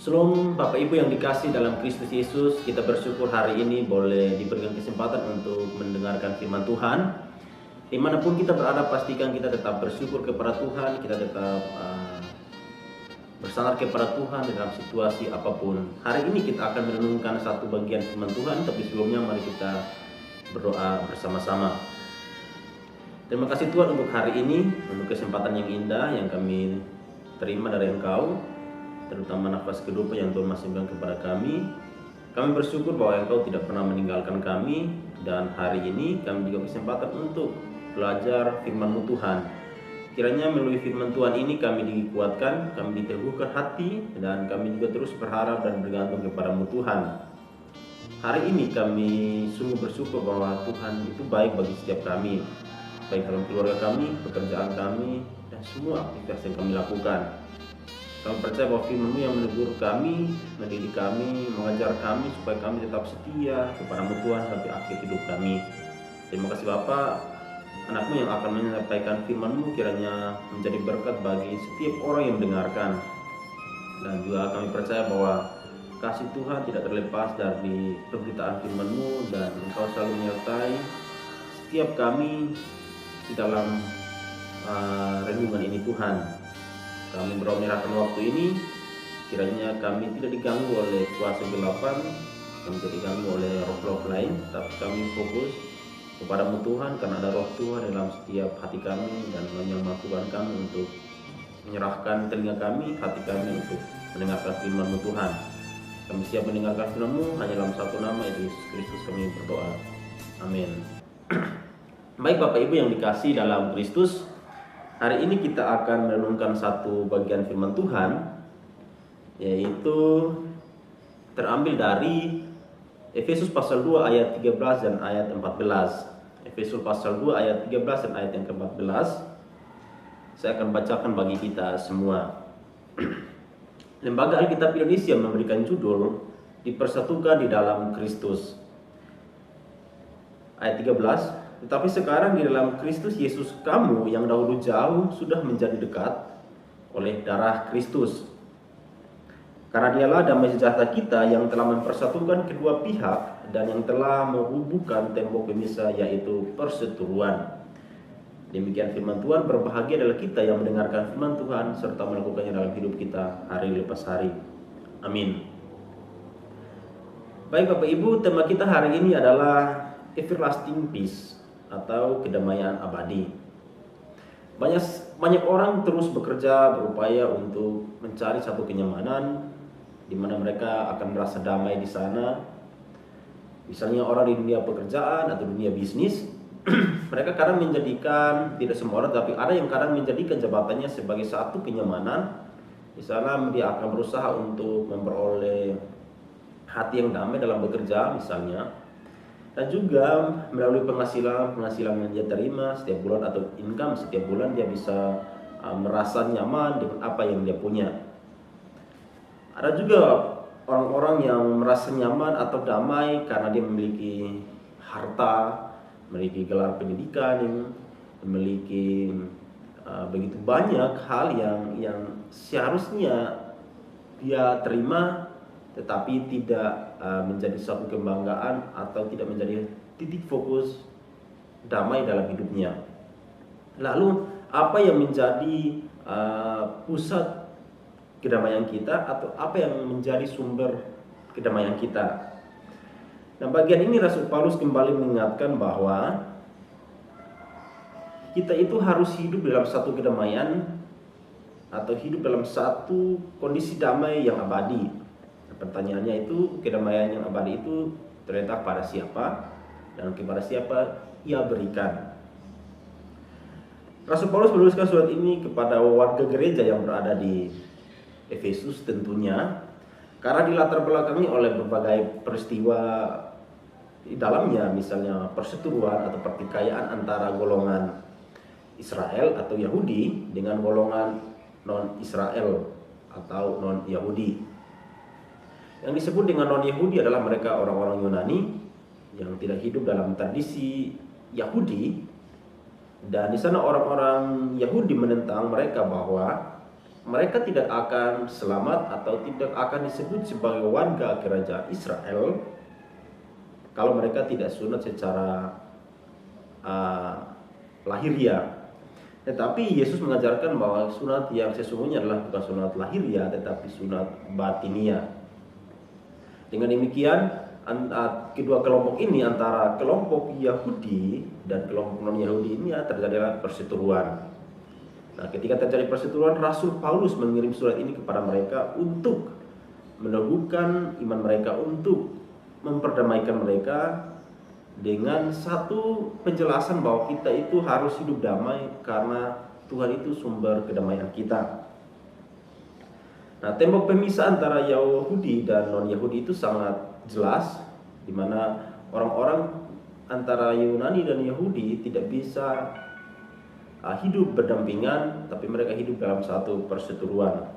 Shalom Bapak Ibu yang dikasih dalam Kristus Yesus, kita bersyukur hari ini boleh diberikan kesempatan untuk mendengarkan firman Tuhan. Dimanapun kita berada, pastikan kita tetap bersyukur kepada Tuhan, kita tetap bersandar kepada Tuhan dalam situasi apapun. Hari ini kita akan merenungkan satu bagian firman Tuhan, tapi sebelumnya mari kita berdoa bersama-sama. Terima kasih Tuhan untuk hari ini, untuk kesempatan yang indah yang kami terima dari Engkau, terutama nafas kehidupan yang Tuhan masih berikan kepada kami. Kami bersyukur bahwa Engkau tidak pernah meninggalkan kami, dan hari ini kami juga kesempatan untuk belajar firman-Mu Tuhan. Kiranya melalui firman Tuhan ini kami dikuatkan, kami diteguhkan hati, dan kami juga terus berharap dan bergantung kepada-Mu Tuhan. Hari ini kami sungguh bersyukur bahwa Tuhan itu baik bagi setiap kami, baik dalam keluarga kami, pekerjaan kami, dan semua aktivitas yang kami lakukan. Kami percaya bahwa firman-Mu yang menegur kami, mendidik kami, mengajar kami supaya kami tetap setia kepada-Mu Tuhan sampai akhir hidup kami. Terima kasih Bapa, anak-Mu yang akan menyampaikan firman-Mu kiranya menjadi berkat bagi setiap orang yang mendengarkan. Dan juga kami percaya bahwa kasih Tuhan tidak terlepas dari pemberitaan firman-Mu, dan Engkau selalu menyertai setiap kami di dalam renungan ini Tuhan. Kami berdoa menyerahkan waktu ini, kiranya kami tidak diganggu oleh kuasa kegelapan, kami tidak diganggu oleh roh-roh lain, tapi kami fokus kepada-Mu Tuhan, karena ada roh Tuhan dalam setiap hati kami, dan yang mampukan kami untuk menyerahkan telinga kami, hati kami untuk mendengarkan firman-Mu Tuhan. Kami siap mendengarkan firman-Mu hanya dalam satu nama, yaitu Yesus Kristus kami berdoa. Amin. Baik Bapak Ibu yang dikasih dalam Kristus, hari ini kita akan merenungkan satu bagian firman Tuhan, yaitu terambil dari Efesus pasal 2 ayat 13 dan ayat 14. Efesus pasal 2 ayat 13 dan ayat yang ke-14. Saya akan bacakan bagi kita semua. Lembaga Alkitab Indonesia memberikan judul Dipersatukan di dalam Kristus. Ayat 13. Tetapi sekarang di dalam Kristus Yesus, kamu yang dahulu jauh sudah menjadi dekat oleh darah Kristus. Karena Dialah damai sejahtera kita yang telah mempersatukan kedua pihak dan yang telah menghubungkan tembok pemisah, yaitu perseteruan. Demikian firman Tuhan. Berbahagia adalah kita yang mendengarkan firman Tuhan serta melakukannya dalam hidup kita hari lepas hari. Amin. Baik Bapak Ibu, tema kita hari ini adalah everlasting peace, atau kedamaian abadi. Banyak orang terus bekerja, berupaya untuk mencari satu kenyamanan di mana mereka akan merasa damai di sana. Misalnya orang di dunia pekerjaan atau dunia bisnis, mereka kadang menjadikan, tidak semua orang, tapi ada yang kadang menjadikan jabatannya sebagai satu kenyamanan. Di sana dia akan berusaha untuk memperoleh hati yang damai dalam bekerja misalnya. Dan juga melalui penghasilan yang dia terima setiap bulan atau income setiap bulan, dia bisa merasa nyaman dengan apa yang dia punya. Ada juga orang-orang yang merasa nyaman atau damai karena dia memiliki harta, memiliki gelar pendidikan, memiliki begitu banyak hal yang seharusnya dia terima, tetapi tidak menjadi suatu kebanggaan atau tidak menjadi titik fokus damai dalam hidupnya. Lalu apa yang menjadi pusat kedamaian kita, atau apa yang menjadi sumber kedamaian kita? Nah, bagian ini Rasul Paulus kembali mengingatkan bahwa kita itu harus hidup dalam satu kedamaian, atau hidup dalam satu kondisi damai yang abadi. Pertanyaannya itu, kedamaian yang abadi itu terletak pada siapa dan kepada siapa ia berikan. Rasul Paulus menuliskan surat ini kepada warga gereja yang berada di Efesus tentunya, karena dilatar belakangi oleh berbagai peristiwa di dalamnya, misalnya perseteruan atau pertikaian antara golongan Israel atau Yahudi dengan golongan non-Israel atau non-Yahudi. Yang disebut dengan non-Yahudi adalah mereka orang-orang Yunani yang tidak hidup dalam tradisi Yahudi, dan di sana orang-orang Yahudi menentang mereka bahwa mereka tidak akan selamat atau tidak akan disebut sebagai warga kerajaan Israel kalau mereka tidak sunat secara lahiriah. Tetapi Yesus mengajarkan bahwa sunat yang sesungguhnya adalah bukan sunat lahiriah tetapi sunat batiniah. Dengan demikian kedua kelompok ini, antara kelompok Yahudi dan kelompok non-Yahudi ini terjadilah perseteruan. Nah, ketika terjadi perseteruan, Rasul Paulus mengirim surat ini kepada mereka untuk meneguhkan iman mereka, untuk memperdamaikan mereka dengan satu penjelasan bahwa kita itu harus hidup damai karena Tuhan itu sumber kedamaian kita. Nah, tembok pemisah antara Yahudi dan non-Yahudi itu sangat jelas, di mana orang-orang antara Yunani dan Yahudi tidak bisa hidup berdampingan, tapi mereka hidup dalam satu perseteruan.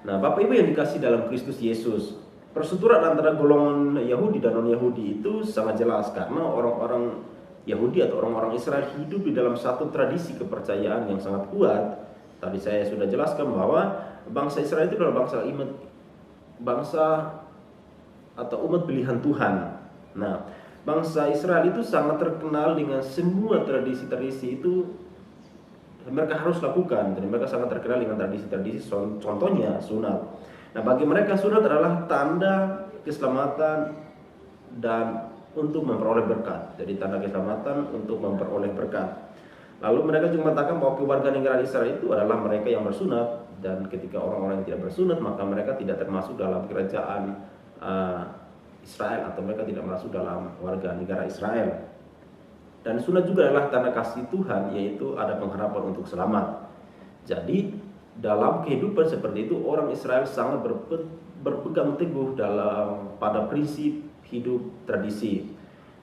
Nah, Bapak Ibu yang dikasih dalam Kristus Yesus, perseteruan antara golongan Yahudi dan non-Yahudi itu sangat jelas karena orang-orang Yahudi atau orang-orang Israel hidup di dalam satu tradisi kepercayaan yang sangat kuat. Tadi saya sudah jelaskan bahwa bangsa Israel itu adalah bangsa atau umat pilihan Tuhan. Nah, bangsa Israel itu sangat terkenal dengan semua tradisi-tradisi itu mereka harus lakukan, dan mereka sangat terkenal dengan tradisi-tradisi, contohnya sunat. Nah, bagi mereka sunat adalah tanda keselamatan dan untuk memperoleh berkat. Jadi tanda keselamatan untuk memperoleh berkat. Lalu mereka juga mengatakan bahwa kewarganegaraan Israel itu adalah mereka yang bersunat, dan ketika orang-orang yang tidak bersunat maka mereka tidak termasuk dalam kerajaan Israel, atau mereka tidak masuk dalam warga negara Israel. Dan sunat juga adalah tanda kasih Tuhan, yaitu ada pengharapan untuk selamat. Jadi dalam kehidupan seperti itu, orang Israel sangat berpegang teguh pada prinsip hidup tradisi.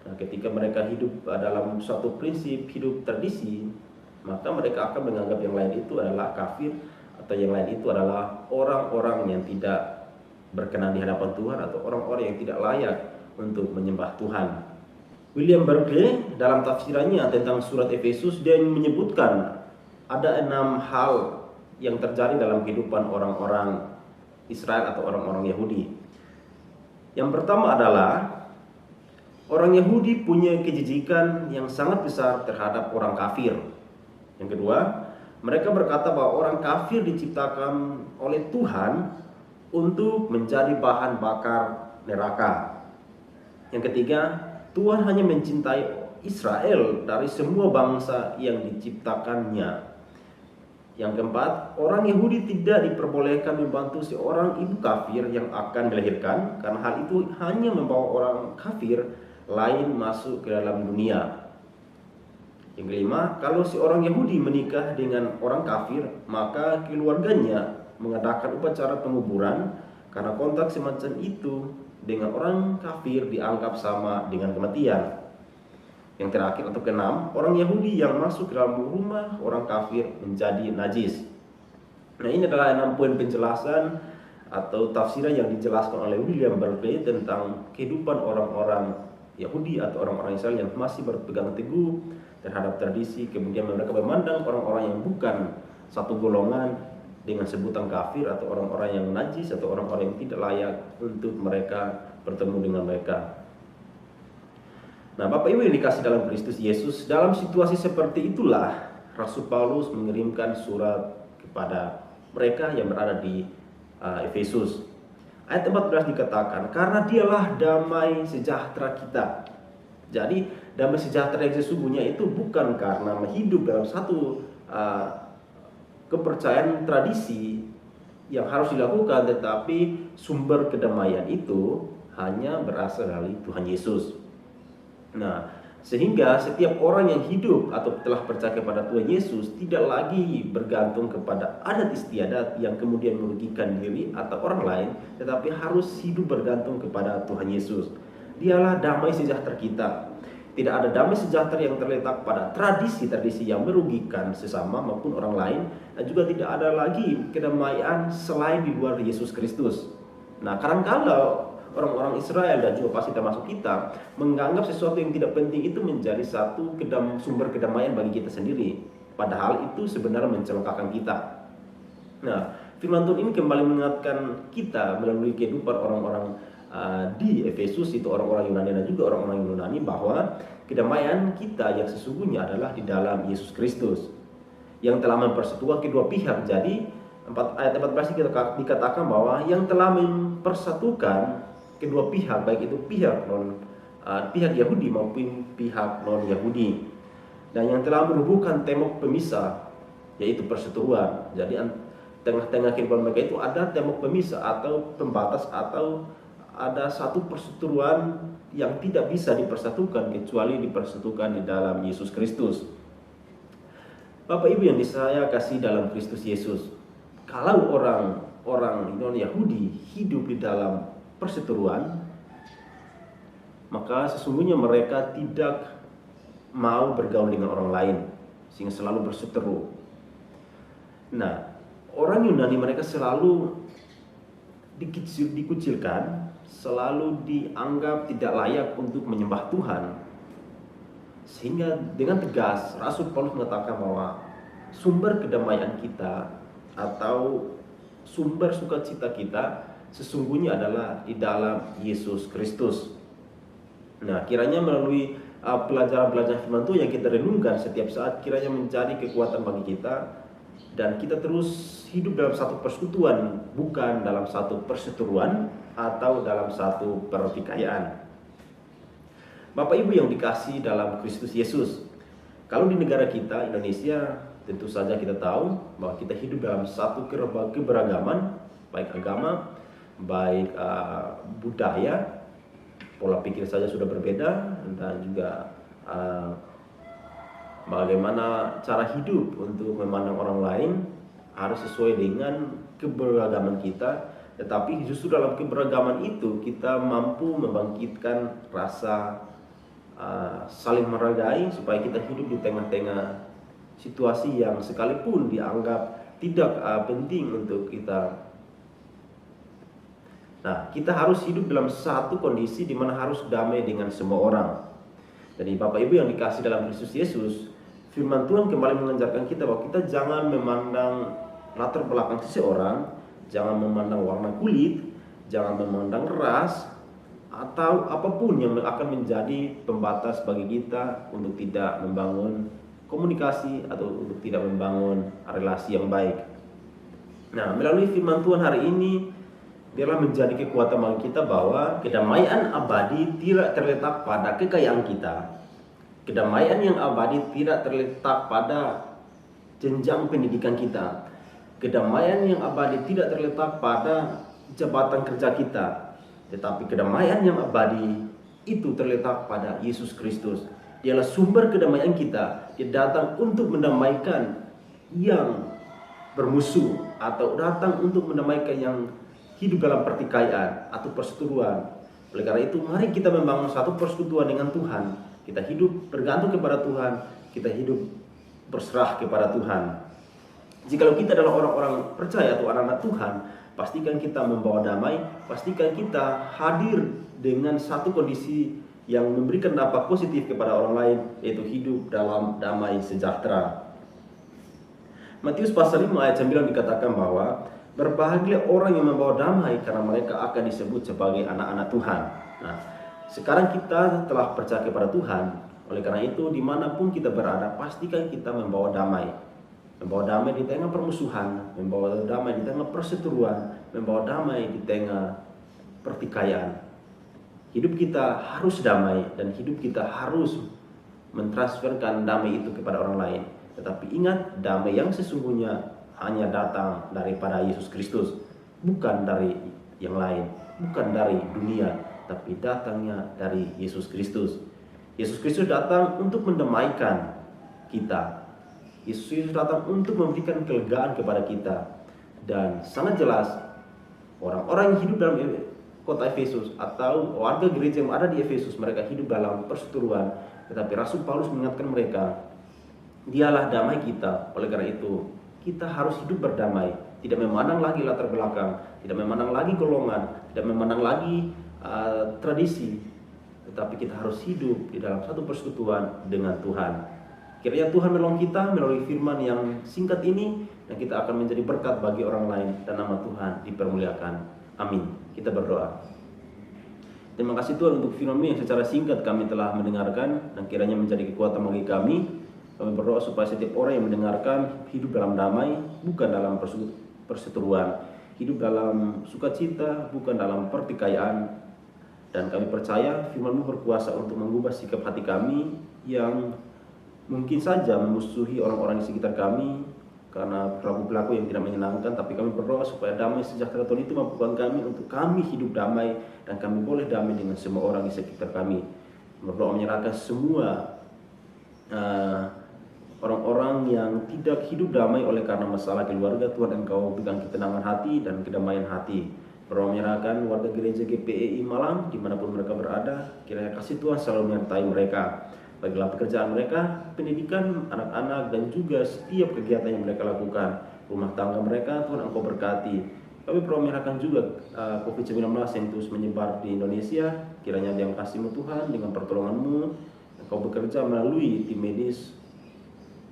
Nah, ketika mereka hidup dalam suatu prinsip hidup tradisi, maka mereka akan menganggap yang lain itu adalah kafir, atau yang lain itu adalah orang-orang yang tidak berkenan di hadapan Tuhan, atau orang-orang yang tidak layak untuk menyembah Tuhan. William Barclay dalam tafsirannya tentang surat Efesus, dia menyebutkan ada 6 hal yang terjadi dalam kehidupan orang-orang Israel atau orang-orang Yahudi. Yang pertama adalah orang Yahudi punya kejijikan yang sangat besar terhadap orang kafir. Yang kedua, mereka berkata bahwa orang kafir diciptakan oleh Tuhan untuk menjadi bahan bakar neraka. Yang ketiga, Tuhan hanya mencintai Israel dari semua bangsa yang diciptakannya. Yang keempat, orang Yahudi tidak diperbolehkan membantu seorang ibu kafir yang akan melahirkan, karena hal itu hanya membawa orang kafir lain masuk ke dalam dunia. Yang kelima, kalau seorang Yahudi menikah dengan orang kafir, maka keluarganya mengadakan upacara penguburan, karena kontak semacam itu dengan orang kafir dianggap sama dengan kematian. Yang terakhir atau keenam, orang Yahudi yang masuk ke dalam rumah orang kafir menjadi najis. Nah, ini adalah 6 poin penjelasan atau tafsiran yang dijelaskan oleh William Barclay tentang kehidupan orang-orang Yahudi atau orang-orang Israel yang masih berpegang teguh terhadap tradisi. Kemudian mereka memandang orang-orang yang bukan satu golongan dengan sebutan kafir, atau orang-orang yang najis, atau orang-orang yang tidak layak untuk mereka bertemu dengan mereka. Nah, Bapak Ibu yang dikasih dalam Kristus Yesus, dalam situasi seperti itulah Rasul Paulus mengirimkan surat kepada mereka yang berada di Efesus. Ayat 14 dikatakan, karena dialah damai sejahtera kita. Jadi damai sejahtera yang sesungguhnya itu bukan karena hidup dalam satu kepercayaan tradisi yang harus dilakukan, tetapi sumber kedamaian itu hanya berasal dari Tuhan Yesus. Nah, sehingga setiap orang yang hidup atau telah percaya kepada Tuhan Yesus tidak lagi bergantung kepada adat istiadat yang kemudian merugikan diri atau orang lain, tetapi harus hidup bergantung kepada Tuhan Yesus. Dialah damai sejahtera kita. Tidak ada damai sejahtera yang terletak pada tradisi-tradisi yang merugikan sesama maupun orang lain, dan juga tidak ada lagi kedamaian selain di luar Yesus Kristus. Nah, kadang-kala orang-orang Israel dan juga pasti termasuk kita menganggap sesuatu yang tidak penting itu menjadi satu sumber kedamaian bagi kita sendiri, padahal itu sebenarnya mencelakakan kita. Nah, firman Tuhan ini kembali mengingatkan kita melalui kehidupan orang-orang di Efesus, itu orang-orang Yunani dan juga orang-orang Yunani, bahwa kedamaian kita yang sesungguhnya adalah di dalam Yesus Kristus yang telah mempersatukan kedua pihak. Jadi ayat 14 dikatakan bahwa yang telah mempersatukan kedua pihak, baik itu pihak Yahudi maupun pihak non Yahudi, dan yang telah merubuhkan tembok pemisah, yaitu perseteruan. Jadi tengah-tengah kehidupan mereka itu ada tembok pemisah atau pembatas, atau ada satu perseteruan yang tidak bisa dipersatukan kecuali dipersatukan di dalam Yesus Kristus. Bapak Ibu yang saya kasih dalam Kristus Yesus, kalau orang non Yahudi hidup di dalam perseteruan, maka sesungguhnya mereka tidak mau bergaul dengan orang lain, sehingga selalu berseteru. Nah, orang Yunani mereka selalu dikucilkan, selalu dianggap tidak layak untuk menyembah Tuhan. Sehingga dengan tegas Rasul Paulus mengatakan bahwa sumber kedamaian kita atau sumber sukacita kita sesungguhnya adalah di dalam Yesus Kristus. Nah, kiranya melalui pelajaran-pelajaran firman Tuhan yang kita renungkan setiap saat, kiranya menjadi kekuatan bagi kita, dan kita terus hidup dalam satu persekutuan, bukan dalam satu perseteruan atau dalam satu pertikaian. Bapak Ibu yang dikasihi dalam Kristus Yesus, kalau di negara kita Indonesia, tentu saja kita tahu bahwa kita hidup dalam satu keberagaman, baik agama, baik budaya, pola pikir saja sudah berbeda, dan juga bagaimana cara hidup untuk memandang orang lain harus sesuai dengan keberagaman kita. Tetapi justru dalam keberagaman itu kita mampu membangkitkan rasa saling menghargai, supaya kita hidup di tengah-tengah situasi yang sekalipun dianggap tidak penting untuk kita. Nah, kita harus hidup dalam satu kondisi di mana harus damai dengan semua orang. Jadi Bapak Ibu yang dikasih dalam Kristus Yesus, firman Tuhan kembali mengajarkan kita bahwa kita jangan memandang latar belakang seseorang, jangan memandang warna kulit, jangan memandang ras, atau apapun yang akan menjadi pembatas bagi kita untuk tidak membangun komunikasi atau untuk tidak membangun relasi yang baik. Nah, melalui firman Tuhan hari ini, biarlah menjadi kekuatan bagi kita bahwa kedamaian abadi tidak terletak pada kekayaan kita. Kedamaian yang abadi tidak terletak pada jenjang pendidikan kita. Kedamaian yang abadi tidak terletak pada jabatan kerja kita. Tetapi kedamaian yang abadi itu terletak pada Yesus Kristus. Dialah sumber kedamaian kita. Dia datang untuk mendamaikan yang bermusuh, atau datang untuk mendamaikan yang hidup dalam pertikaian atau perseteruan. Oleh karena itu, mari kita membangun satu persekutuan dengan Tuhan. Kita hidup bergantung kepada Tuhan. Kita hidup berserah kepada Tuhan. Jikalau kita adalah orang-orang percaya atau anak-anak Tuhan, pastikan kita membawa damai, pastikan kita hadir dengan satu kondisi yang memberikan dampak positif kepada orang lain, yaitu hidup dalam damai sejahtera. Matius pasal 5 ayat 9 dikatakan bahwa berbahagia orang yang membawa damai, karena mereka akan disebut sebagai anak-anak Tuhan. Nah, sekarang kita telah percaya kepada Tuhan. Oleh karena itu, dimanapun kita berada, pastikan kita membawa damai. Membawa damai di tengah permusuhan, membawa damai di tengah perseteruan, membawa damai di tengah pertikaian. Hidup kita harus damai, dan hidup kita harus mentransferkan damai itu kepada orang lain. Tetapi ingat, damai yang sesungguhnya hanya datang daripada Yesus Kristus, bukan dari yang lain, bukan dari dunia, tapi datangnya dari Yesus Kristus. Yesus Kristus datang untuk mendamaikan kita. Yesus Kristus datang untuk memberikan kelegaan kepada kita. Dan sangat jelas, orang-orang yang hidup dalam kota Efesus atau warga gereja yang ada di Efesus, mereka hidup dalam perseteruan. Tetapi Rasul Paulus mengingatkan mereka, dialah damai kita. Oleh karena itu, kita harus hidup berdamai, tidak memandang lagi latar belakang, tidak memandang lagi golongan, tidak memandang lagi tradisi, tetapi kita harus hidup di dalam satu persekutuan dengan Tuhan. Kiranya Tuhan menolong kita melalui firman yang singkat ini, dan kita akan menjadi berkat bagi orang lain dan nama Tuhan dipermuliakan. Amin. Kita berdoa. Terima kasih Tuhan untuk firman-Mu yang secara singkat kami telah mendengarkan dan kiranya menjadi kekuatan bagi kami. Kami berdoa supaya setiap orang yang mendengarkan hidup dalam damai, bukan dalam perseteruan, hidup dalam sukacita, bukan dalam pertikaian. Dan kami percaya firman-Mu berkuasa untuk mengubah sikap hati kami yang mungkin saja memusuhi orang-orang di sekitar kami karena perilaku-perilaku yang tidak menyenangkan, tapi kami berdoa supaya damai sejahtera Tuhan itu mampukan kami untuk kami hidup damai dan kami boleh damai dengan semua orang di sekitar kami. Berdoa menyerahkan semua orang-orang yang tidak hidup damai oleh karena masalah keluarga. Tuhan, Engkau berikan ketenangan hati dan kedamaian hati. Berdoa menyerahkan warga gereja GPEI Malang dimanapun mereka berada, kiranya kasih Tuhan selalu menyertai mereka. Bagilah pekerjaan mereka, pendidikan anak-anak, dan juga setiap kegiatan yang mereka lakukan. Rumah tangga mereka, Tuhan Engkau berkati. Kami perlu menyerahkan juga COVID-19 yang terus menyebar di Indonesia. Kiranya dengan kasih-Mu Tuhan, dengan pertolongan-Mu, Engkau bekerja melalui tim medis.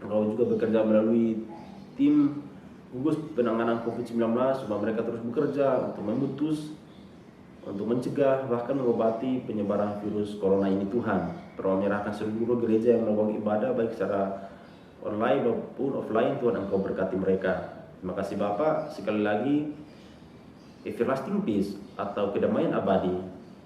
Engkau juga bekerja melalui tim gugus penanganan COVID-19, supaya mereka terus bekerja untuk memutus, untuk mencegah, bahkan mengobati penyebaran virus corona ini. Tuhan, perlu menyerahkan seluruh gereja yang melakukan ibadah baik secara online maupun offline. Tuhan Engkau berkati mereka. Terima kasih Bapa. Sekali lagi, everlasting peace atau kedamaian abadi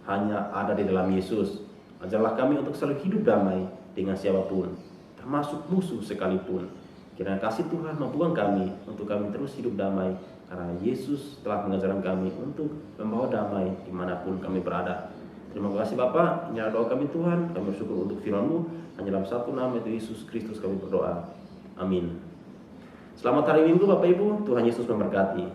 hanya ada di dalam Yesus. Ajarlah kami untuk selalu hidup damai dengan siapapun, termasuk musuh sekalipun. Kiranya kasih Tuhan mampukan kami untuk kami terus hidup damai, karena Yesus telah mengajarkan kami untuk membawa damai dimanapun kami berada. Terima kasih Bapa. Inilah doa kami Tuhan. Kami bersyukur untuk firman-Mu. Hanya dalam satu nama, itu Yesus Kristus, kami berdoa. Amin. Selamat hari Minggu Bapak Ibu. Tuhan Yesus memberkati.